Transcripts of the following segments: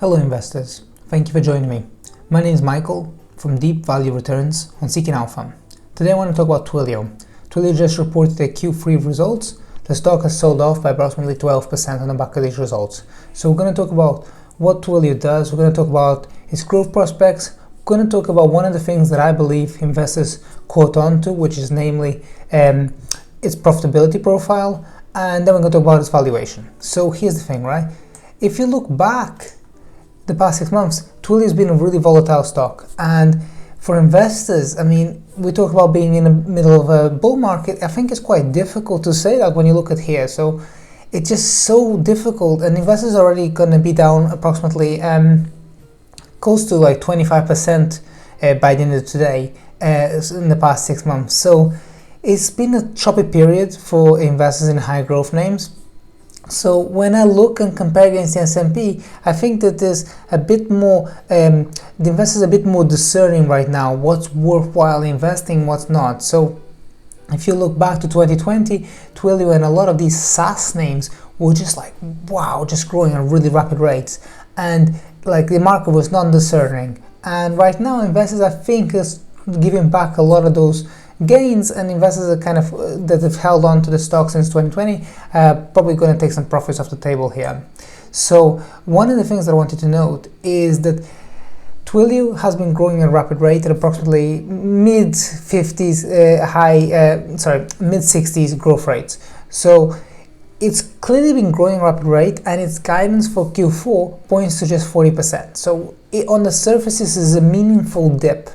Hello investors, thank you for joining me. My name is Michael from Deep Value Returns on Seeking Alpha. Today I want to talk about Twilio. Twilio just reported their Q3 results. The stock has sold off by approximately 12% on the back of these results. So we're going to talk about what Twilio does, we're going to talk about its growth prospects, we're going to talk about one of the things that I believe investors caught on to, which is namely its profitability profile, and then we're going to talk about its valuation. So here's the thing, right? If you look back the past 6 months, Twilio has been a really volatile stock, and for investors, I mean, we talk about being in the middle of a bull market. I think it's quite difficult to say that when you look at here. So it's just so difficult, and investors are already going to be down approximately close to like 25% by the end of today in the past 6 months. So it's been a choppy period for investors in high growth names. So when I look and compare against the S&P, I think that there's a bit more, the investors are a bit more discerning right now, what's worthwhile investing, what's not. So if you look back to 2020, Twilio and a lot of these SaaS names were just like, wow, just growing at really rapid rates. And like the market was non-discerning. And right now investors, I think, is giving back a lot of those gains, and investors are kind of that have held on to the stock since 2020 probably going to take some profits off the table here. So one of the things that I wanted to note is that Twilio has been growing at a rapid rate at approximately mid-50s mid-60s growth rates. So it's clearly been growing at a rapid rate, and its guidance for Q4 points to just 40%. So on the surface, this is a meaningful dip.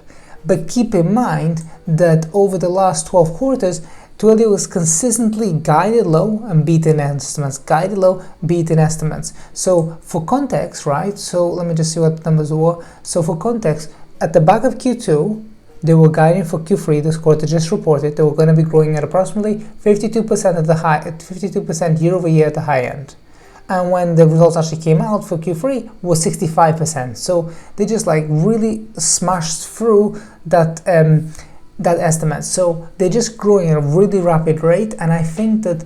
But keep in mind that over the last 12 quarters, Twilio is consistently guided low and beaten estimates, guided low, beaten estimates. So for context, right, so let me just see what the numbers were. So for context, at the back of Q2, they were guiding for Q3, this quarter just reported, they were going to be growing at approximately 52% at the high, 52% year over year at the high end. And when the results actually came out for Q3, was 65%. So they just like really smashed through that that estimate. So they're just growing at a really rapid rate, and I think that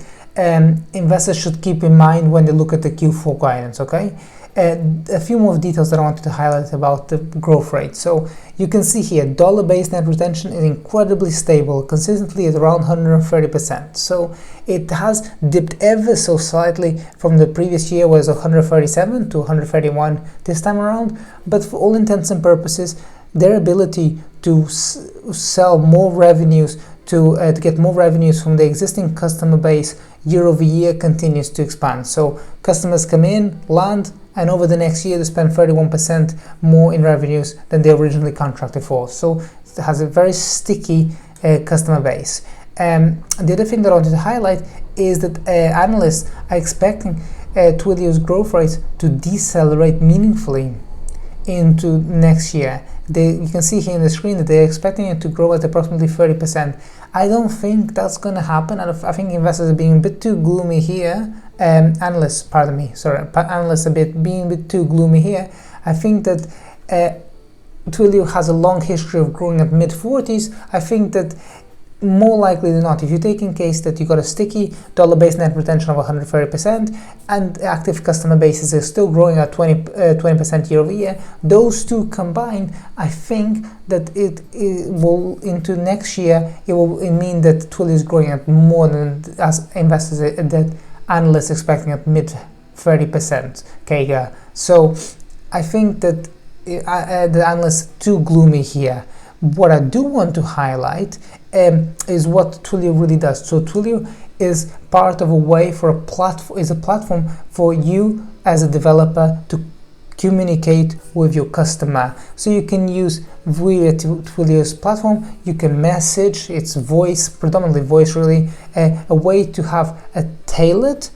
investors should keep in mind when they look at the Q4 guidance. Okay. A few more details that I wanted to highlight about the growth rate. So you can see here, dollar-based net retention is incredibly stable, consistently at around 130%. So it has dipped ever so slightly from the previous year, was 137 to 131 this time around. But for all intents and purposes, their ability to sell more revenues, to get more revenues from the existing customer base year over year continues to expand. So customers come in, land, and over the next year they spend 31% more in revenues than they originally contracted for. So it has a very sticky customer base. The other thing that I wanted to highlight is that analysts are expecting Twilio's growth rates to decelerate meaningfully into next year. You can see here in the screen that they're expecting it to grow at approximately 30%. I don't think that's going to happen. I think investors are being a bit too gloomy here. Analysts are being a bit too gloomy here. I think that Twilio has a long history of growing at mid-40s. I think that more likely than not, if you take in case that you got a sticky dollar-based net retention of 130% and active customer bases are still growing at 20% year over year, those two combined, I think that it will, into next year, it will mean that Twilio is growing at more than, as investors, that analysts expecting at mid 30% CAGR. So I think that the analysts are too gloomy here. What I do want to highlight is what Twilio really does. So Twilio is part of a way for a platform for you as a developer to communicate with your customer. So you can use via Twilio's platform, you can message, it's voice, predominantly voice really, a way to have a tailored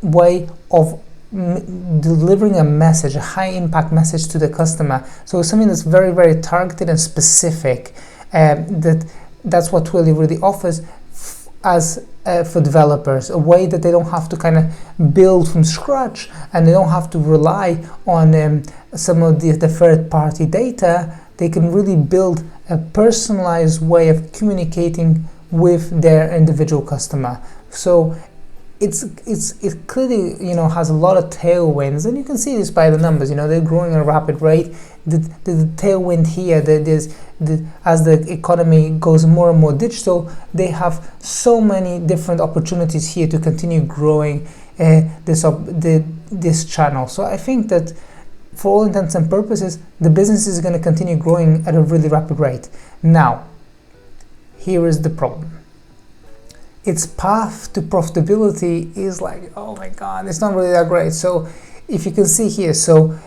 way of delivering a message, a high impact message to the customer. So it's something that's very, very targeted and specific. That's what Twilio really offers as for developers, a way that they don't have to kind of build from scratch, and they don't have to rely on some of the third-party data. They can really build a personalized way of communicating with their individual customer. So it clearly, you know, has a lot of tailwinds, and you can see this by the numbers. You know, they're growing at a rapid rate. The tailwind here, as the economy goes more and more digital, they have so many different opportunities here to continue growing this channel. So I think that for all intents and purposes, the business is going to continue growing at a really rapid rate. Now, here is the problem. Its path to profitability is like, oh my god, it's not really that great. So if you can see here, so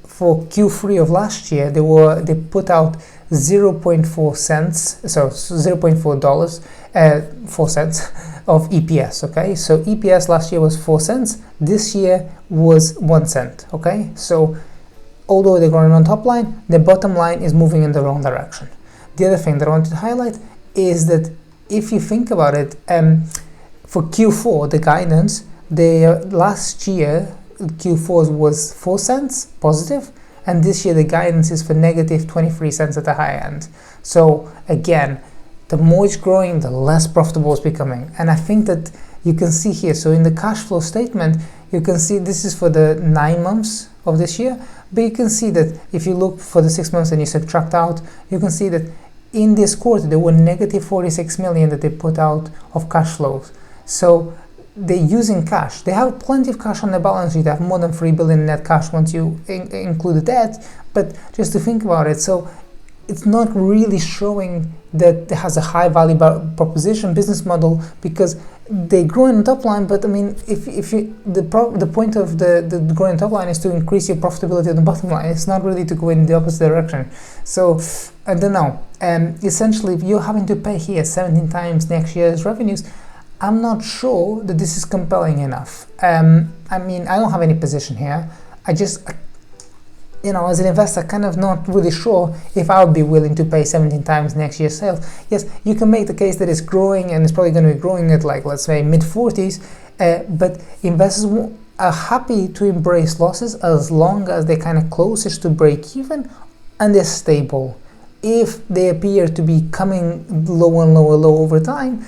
for Q3 of last year, they put out 0.4 cents, so $0.4, 4 cents of EPS. Okay, so EPS last year was 4 cents. This year was 1 cent. Okay, so although they're growing on top line, the bottom line is moving in the wrong direction. The other thing that I wanted to highlight is that if you think about it, for Q4, the guidance, last year Q4 was 4 cents positive, and this year the guidance is for negative 23 cents at the high end. So again, the more it's growing, the less profitable it's becoming. And I think that you can see here, so in the cash flow statement, you can see this is for the 9 months of this year, but you can see that if you look for the 6 months and you subtract out, you can see that in this quarter there were negative 46 million that they put out of cash flows. So they're using cash. They have plenty of cash on their balance sheet. They have more than 3 billion net cash once you include the debt. But just to think about it, so it's not really showing that it has a high value proposition business model, because they grow in the top line. But I mean, the point of the growing top line is to increase your profitability on the bottom line. It's not really to go in the opposite direction. So I don't know. Essentially, if you're having to pay here 17 times next year's revenues, I'm not sure that this is compelling enough. I mean, I don't have any position here. I just, you know, as an investor, kind of not really sure if I would be willing to pay 17 times next year's sales. Yes, you can make the case that it's growing, and it's probably going to be growing at, like, let's say mid-40s, but investors are happy to embrace losses as long as they're kind of closest to break even and they're stable. If they appear to be coming lower and lower over time,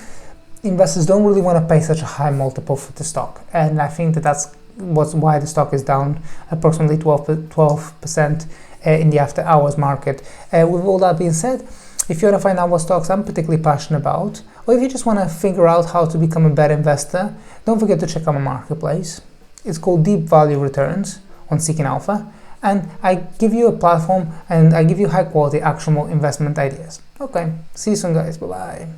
investors don't really want to pay such a high multiple for the stock. And I think that that's why the stock is down approximately 12% in the after hours market. With all that being said, if you want to find out what stocks I'm particularly passionate about, or if you just want to figure out how to become a better investor, don't forget to check out my marketplace. It's called Deep Value Returns on Seeking Alpha, and I give you a platform and I give you high quality actionable investment ideas. Okay, see you soon guys, bye bye.